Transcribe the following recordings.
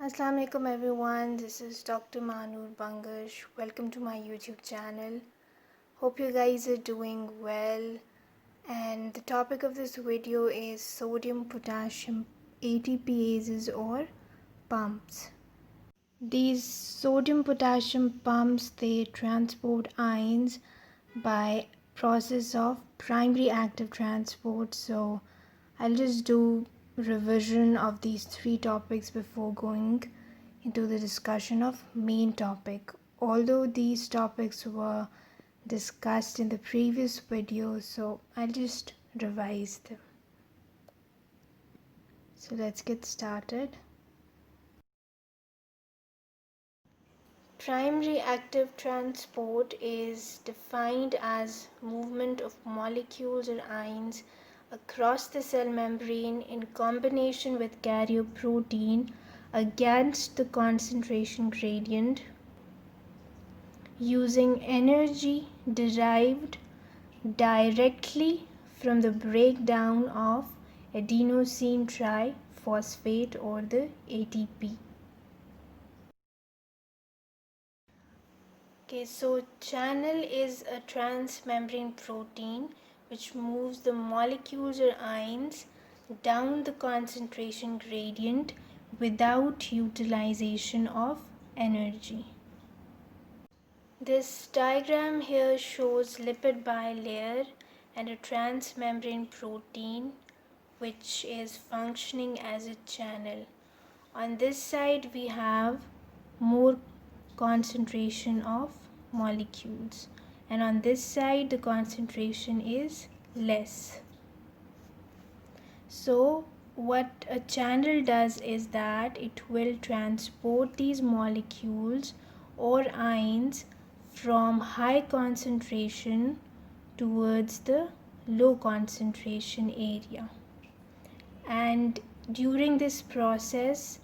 Assalamu alaikum everyone, this is Dr. Manur Bangash. Welcome to my YouTube channel. Hope you guys are doing well, and the topic of this video is sodium potassium ATPases or pumps. These sodium potassium pumps, they transport ions by process of primary active transport. So I'll just do revision of these three topics before going into the discussion of main topic. Although these topics were discussed in the previous video, so I'll just revise them. So let's get started. Primary active transport is defined as movement of molecules or ions across the cell membrane in combination with carrier protein against the concentration gradient using energy derived directly from the breakdown of adenosine triphosphate or the ATP. Okay, so channel is a transmembrane protein which moves the molecules or ions down the concentration gradient without utilization of energy. This diagram here shows lipid bilayer and a transmembrane protein which is functioning as a channel. On this side we have more concentration of molecules, and on this side the concentration is less. So what a channel does is that it will transport these molecules or ions from high concentration towards the low concentration area, and during this process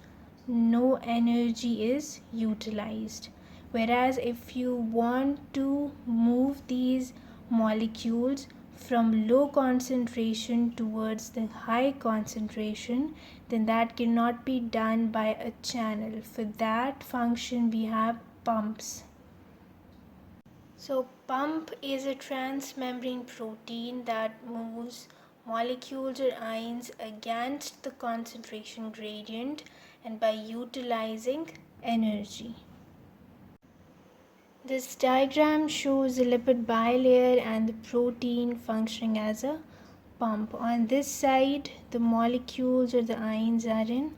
no energy is utilized. Whereas if you want to move these molecules from low concentration towards the high concentration, then that cannot be done by a channel. For that function we have pumps. So pump is a transmembrane protein that moves molecules or ions against the concentration gradient and by utilizing energy. This diagram shows the lipid bilayer and the protein functioning as a pump. On this side the molecules or the ions are in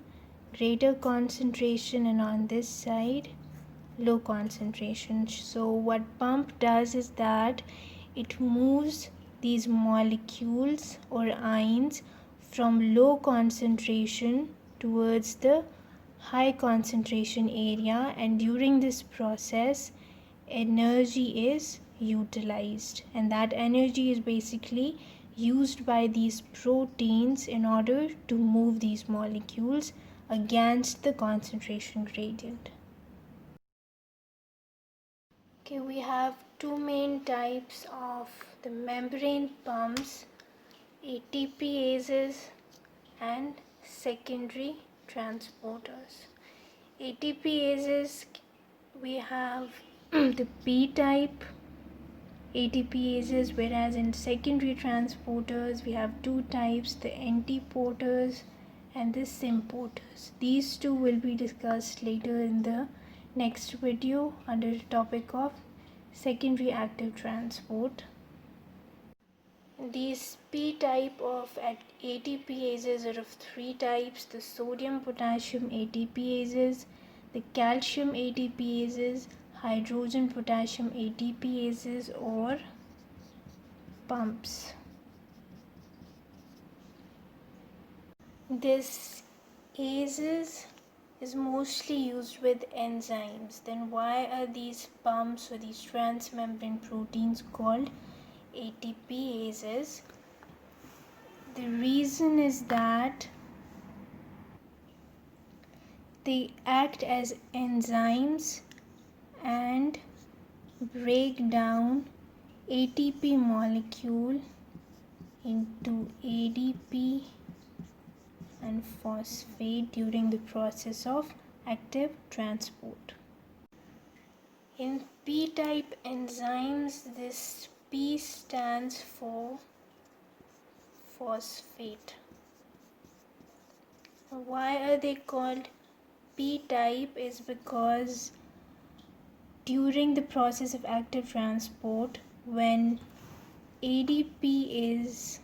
greater concentration, and on this side low concentration. So what pump does is that it moves these molecules or ions from low concentration towards the high concentration area, and during this process energy is utilized, and that energy is basically used by these proteins in order to move these molecules against the concentration gradient. Okay, we have two main types of the membrane pumps, ATPases and secondary transporters. ATPases, we have the P-type ATPases, whereas in secondary transporters we have two types, the antiporters and the symporters. These two will be discussed later in the next video under the topic of secondary active transport. These P-type of ATPases are of three types: the sodium potassium ATPases, the calcium ATPases, hydrogen potassium ATPases or pumps. This ases is mostly used with enzymes. Then why are these pumps or these transmembrane proteins called ATPases? The reason is that they act as enzymes and break down ATP molecule into ADP and phosphate during the process of active transport. In P-type enzymes, this P stands for phosphate. Why are they called P-type is because during the process of active transport, when ADP is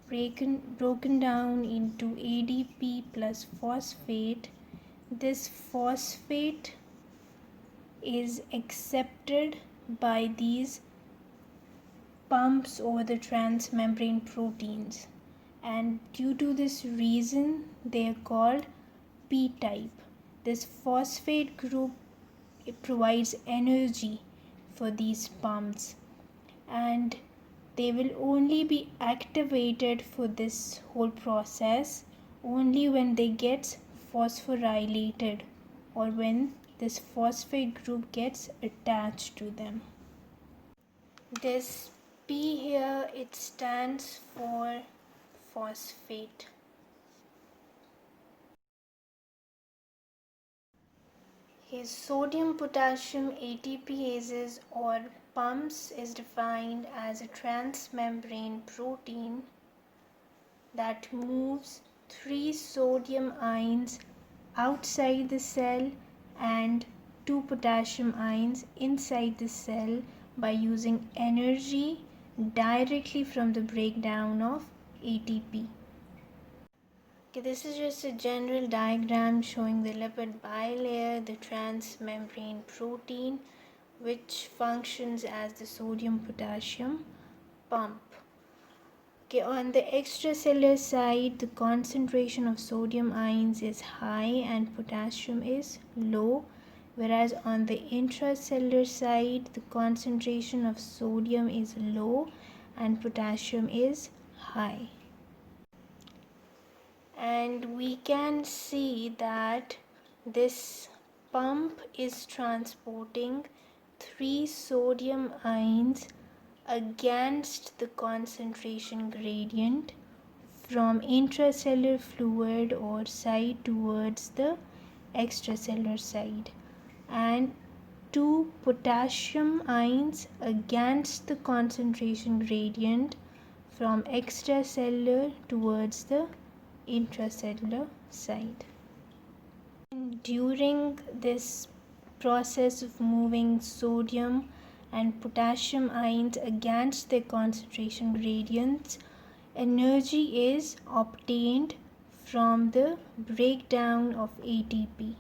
broken down into ADP plus phosphate, this phosphate is accepted by these pumps over the transmembrane proteins, and due to this reason they are called P-type. This phosphate group, it provides energy for these pumps, and they will only be activated for this whole process only when they get phosphorylated or when this phosphate group gets attached to them. This P here, it stands for phosphate. His sodium potassium ATPases or pumps is defined as a transmembrane protein that moves 3 sodium ions outside the cell and 2 potassium ions inside the cell by using energy directly from the breakdown of ATP. Okay, this is just a general diagram showing the lipid bilayer, the transmembrane protein, which functions as the sodium potassium pump. Okay, on the extracellular side, the concentration of sodium ions is high and potassium is low, whereas on the intracellular side, the concentration of sodium is low and potassium is high. And we can see that this pump is transporting 3 sodium ions against the concentration gradient from intracellular fluid or side towards the extracellular side, and 2 potassium ions against the concentration gradient from extracellular towards the intracellular side. And during this process of moving sodium and potassium ions against their concentration gradients, energy is obtained from the breakdown of ATP.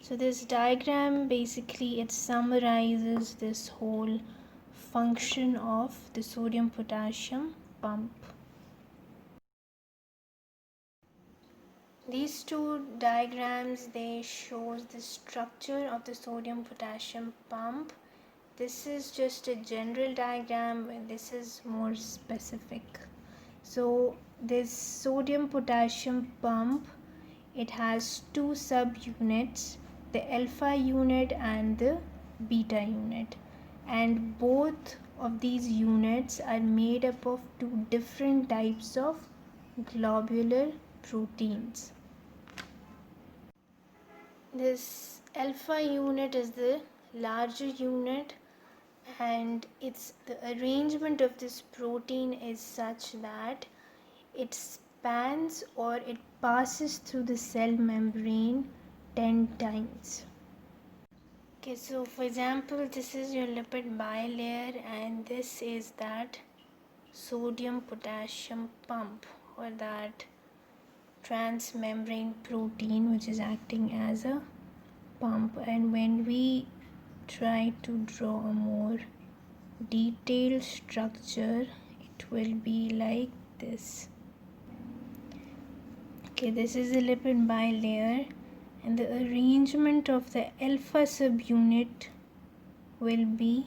So this diagram basically it summarizes this whole function of the sodium potassium pump. These two diagrams, they shows the structure of the sodium potassium pump. This is just a general diagram and this is more specific. So this sodium potassium pump, it has two subunits, the alpha unit and the beta unit, and both of these units are made up of two different types of globular proteins. This alpha unit is the larger unit, and the arrangement of this protein is such that it spans or it passes through the cell membrane 10 times. Okay, so for example, this is your lipid bilayer and this is that sodium potassium pump or that transmembrane protein which is acting as a pump. And when we try to draw a more detailed structure, it will be like this. Okay, this is the lipid bilayer and the arrangement of the alpha subunit will be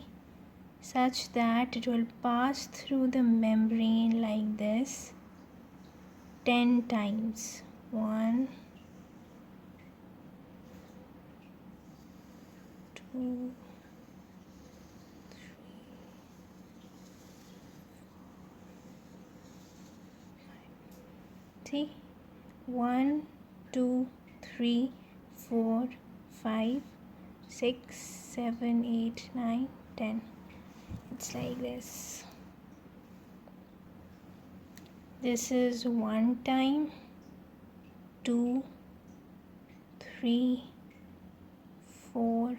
such that it will pass through the membrane like this 10 times. 1, 2, 3, 1, 2, 3, 4, 5, 6, 7, 8, 9, 10. It's like this. This is 1 time, 2, 3, 4,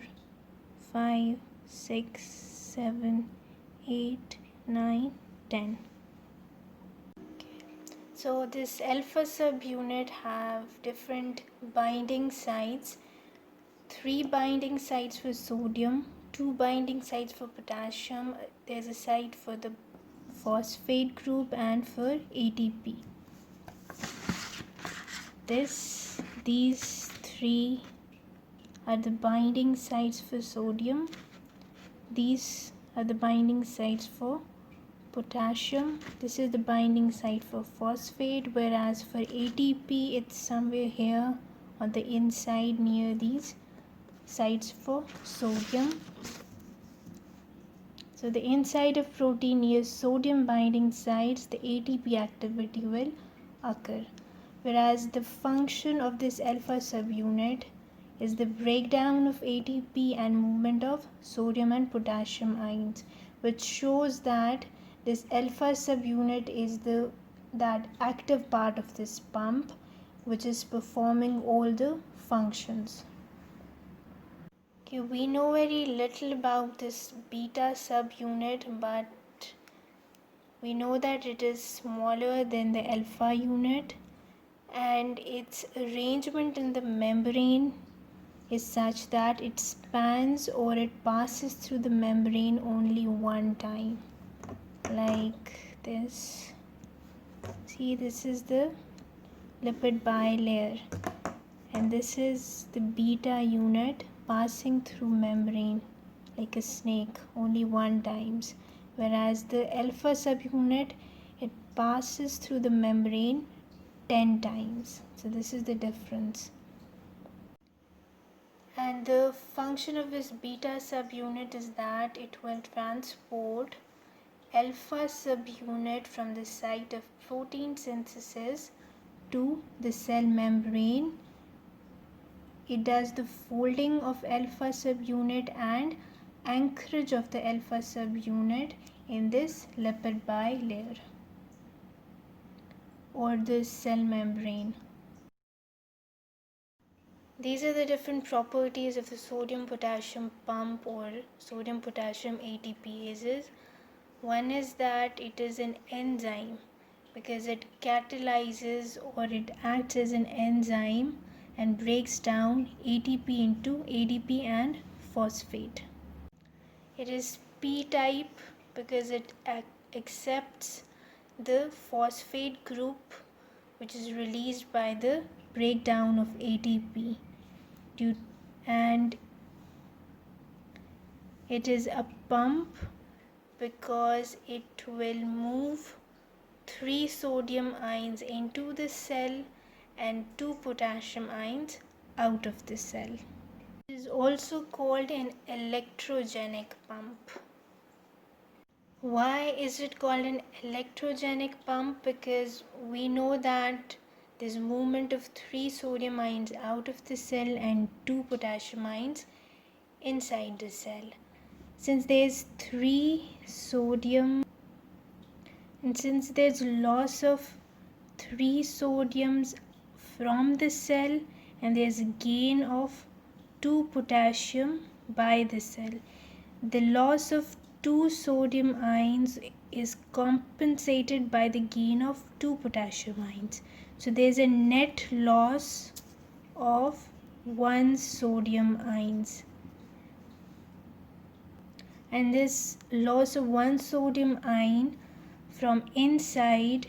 5, 6, 7, 8, 9, 10. So this alpha subunit have different binding sites. 3 binding sites for sodium, 2 binding sites for potassium. There's a site for the phosphate group and for ATP. These 3 are the binding sites for sodium. These are the binding sites for potassium. This is the binding site for phosphate, whereas for ATP it's somewhere here on the inside near these sites for sodium. So the inside of protein near sodium binding sites, the ATP activity will occur, whereas the function of this alpha subunit is the breakdown of ATP and movement of sodium and potassium ions, which shows that this alpha subunit is that active part of this pump which is performing all the functions. Okay, we know very little about this beta subunit, but we know that it is smaller than the alpha unit, and its arrangement in the membrane is such that it spans or it passes through the membrane only 1 time, like this. See, this is the lipid bilayer, and this is the beta unit passing through membrane like a snake only 1 times, whereas the alpha subunit, it passes through the membrane 10 times. So this is the difference. And the function of this beta subunit is that it will transport alpha subunit from the site of protein synthesis to the cell membrane. It does the folding of alpha subunit and anchorage of the alpha subunit in this lipid bilayer or the cell membrane. These are the different properties of the sodium potassium pump or sodium potassium ATPases. One is that it is an enzyme because it catalyzes or it acts as an enzyme and breaks down ATP into ADP and phosphate. It is P-type because it accepts the phosphate group which is released by the breakdown of ATP, and it is a pump because it will move 3 sodium ions into the cell and 2 potassium ions out of the cell. It is also called an electrogenic pump. Why is it called an electrogenic pump? Because we know that there's movement of 3 sodium ions out of the cell and 2 potassium ions inside the cell. Since there's 3 sodium and since there's loss of 3 sodiums from the cell and there's a gain of 2 potassium by the cell, the loss of 2 sodium ions is compensated by the gain of 2 potassium ions. So there's a net loss of 1 sodium ions. And this loss of 1 sodium ion from inside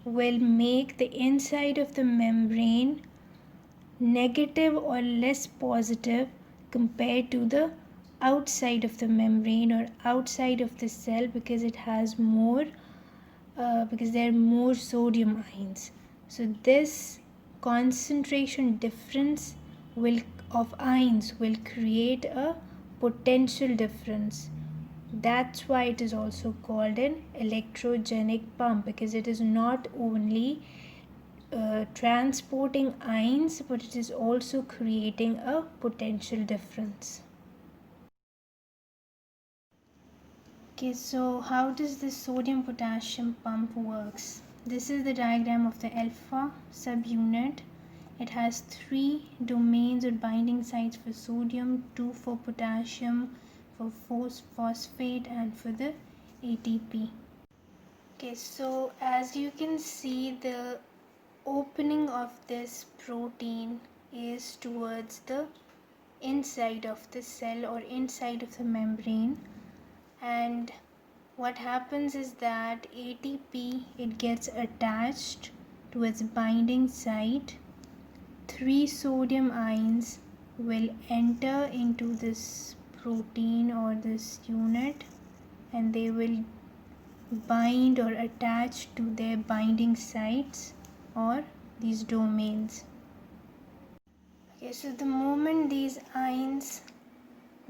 will make the inside of the membrane negative or less positive compared to the outside of the membrane or outside of the cell, because it has more because there are more sodium ions. So this concentration difference of ions will create a potential difference. That's why it is also called an electrogenic pump, because it is not only transporting ions, but it is also creating a potential difference. Okay, so how does this sodium potassium pump works? This is the diagram of the alpha subunit. It has 3 domains or binding sites for sodium, 2 for potassium, for phosphate, and for the ATP. Okay, so as you can see, the opening of this protein is towards the inside of the cell or inside of the membrane, and what happens is that ATP, it gets attached to its binding site. 3 sodium ions will enter into this protein or this unit, and they will bind or attach to their binding sites or these domains. Okay, so the moment these ions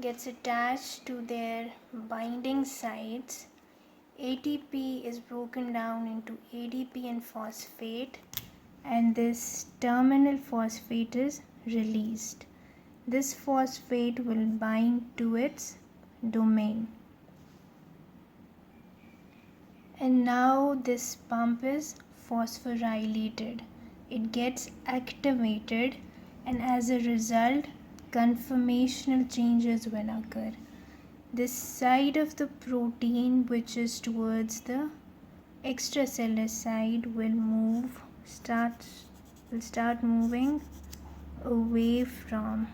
gets attached to their binding sites, ATP is broken down into ADP and phosphate, and this terminal phosphate is released. This phosphate will bind to its domain. And now this pump is phosphorylated. It gets activated, and as a result, conformational changes will occur. This side of the protein, which is towards the extracellular side, will start moving away from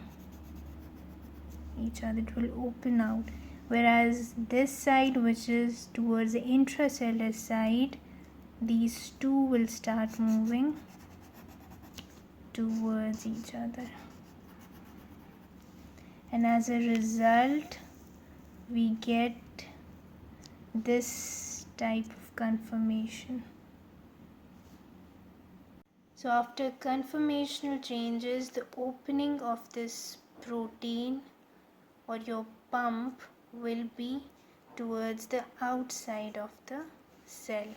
each other. It will open out, whereas this side, which is towards the intracellular side, these two will start moving towards each other, and as a result we get this type of conformation. So after conformational changes, the opening of this protein or your pump will be towards the outside of the cell.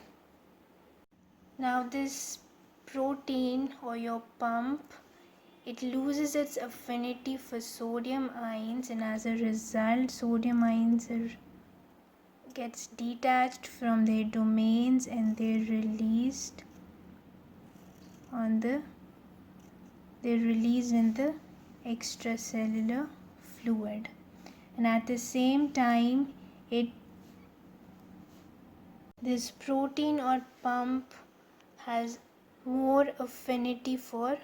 Now this protein or your pump, it loses its affinity for sodium ions, and as a result sodium ions gets detached from their domains and they're released in the extracellular fluid. And at the same time, this protein or pump has more affinity for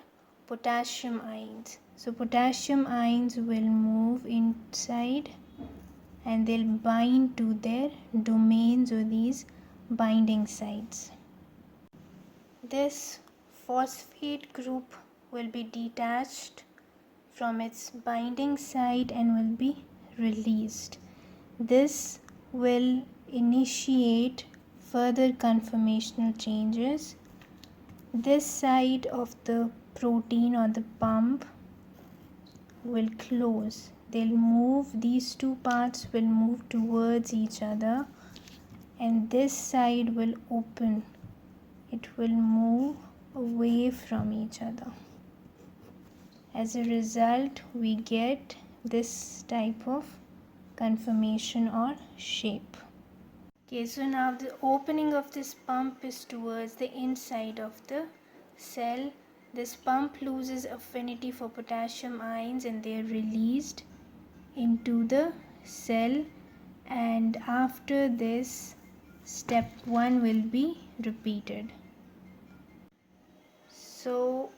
potassium ions. So potassium ions will move inside and they'll bind to their domains or these binding sites. This phosphate group will be detached from its binding site and will be released. This will initiate further conformational changes. This side of the protein or the pump will close. These two parts will move towards each other, and this side will open. It will move away from each other. As a result, we get this type of conformation or shape. Okay, so now the opening of this pump is towards the inside of the cell. This pump loses affinity for potassium ions and they are released into the cell, and after this step 1 will be repeated. So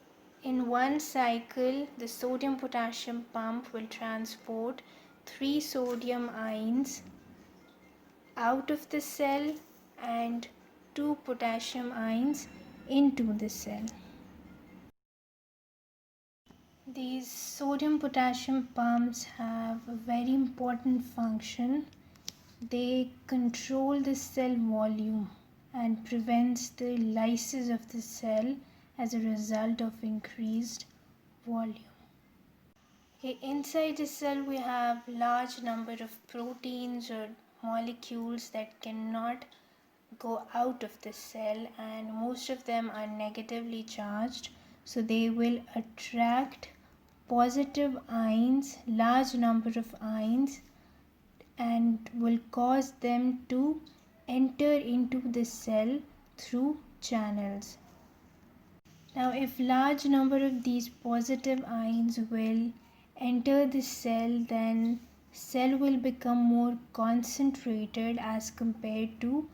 in one cycle, the sodium potassium pump will transport 3 sodium ions out of the cell and 2 potassium ions into the cell. These sodium potassium pumps have a very important function. They control the cell volume and prevents the lysis of the cell as a result of increased volume. Okay, inside the cell we have large number of proteins or molecules that cannot go out of the cell, and most of them are negatively charged, so they will attract positive ions, large number of ions, and will cause them to enter into the cell through channels. Now, if large number of these positive ions will enter the cell, then cell will become more concentrated as compared to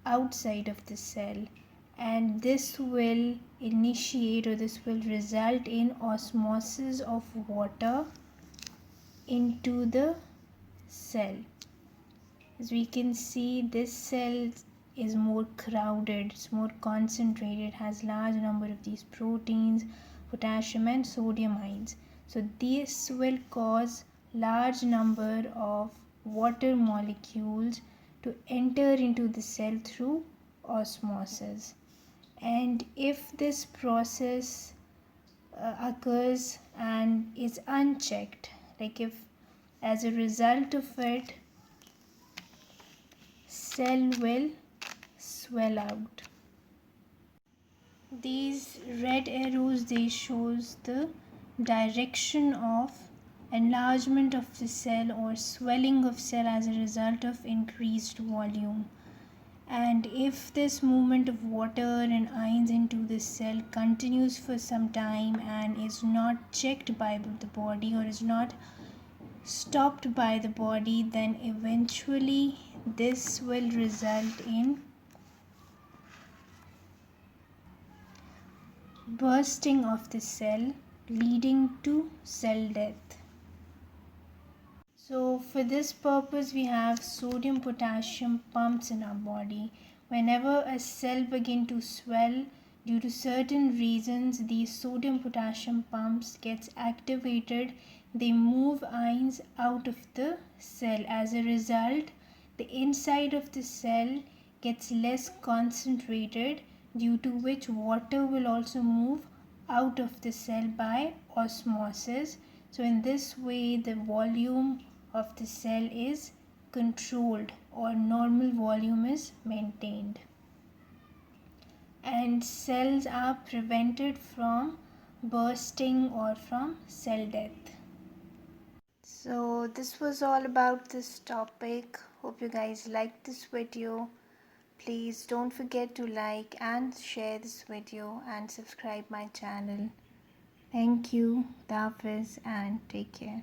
outside of the cell, and this will initiate, or this will result in osmosis of water into the cell. As we can see, this cell is more crowded, it's more concentrated, has large number of these proteins, potassium and sodium ions. So this will cause large number of water molecules to enter into the cell through osmosis. And if this process occurs and is unchecked, like if as a result of it cell will swell out. These red arrows, they shows the direction of enlargement of the cell or swelling of cell as a result of increased volume. And if this movement of water and ions into the cell continues for some time and is not checked by the body, or is not stopped by the body, then eventually this will result in bursting of the cell, leading to cell death. So for this purpose, we have sodium potassium pumps in our body. Whenever a cell begin to swell due to certain reasons, these sodium potassium pumps gets activated. They move ions out of the cell. As a result, the inside of the cell gets less concentrated, due to which water will also move out of the cell by osmosis. So in this way, the volume of the cell is controlled, or normal volume is maintained, and cells are prevented from bursting or from cell death. So this was all about this topic. Hope you guys liked this video. Please don't forget to like and share this video and subscribe my channel. Thank you, Hafiz, and take care.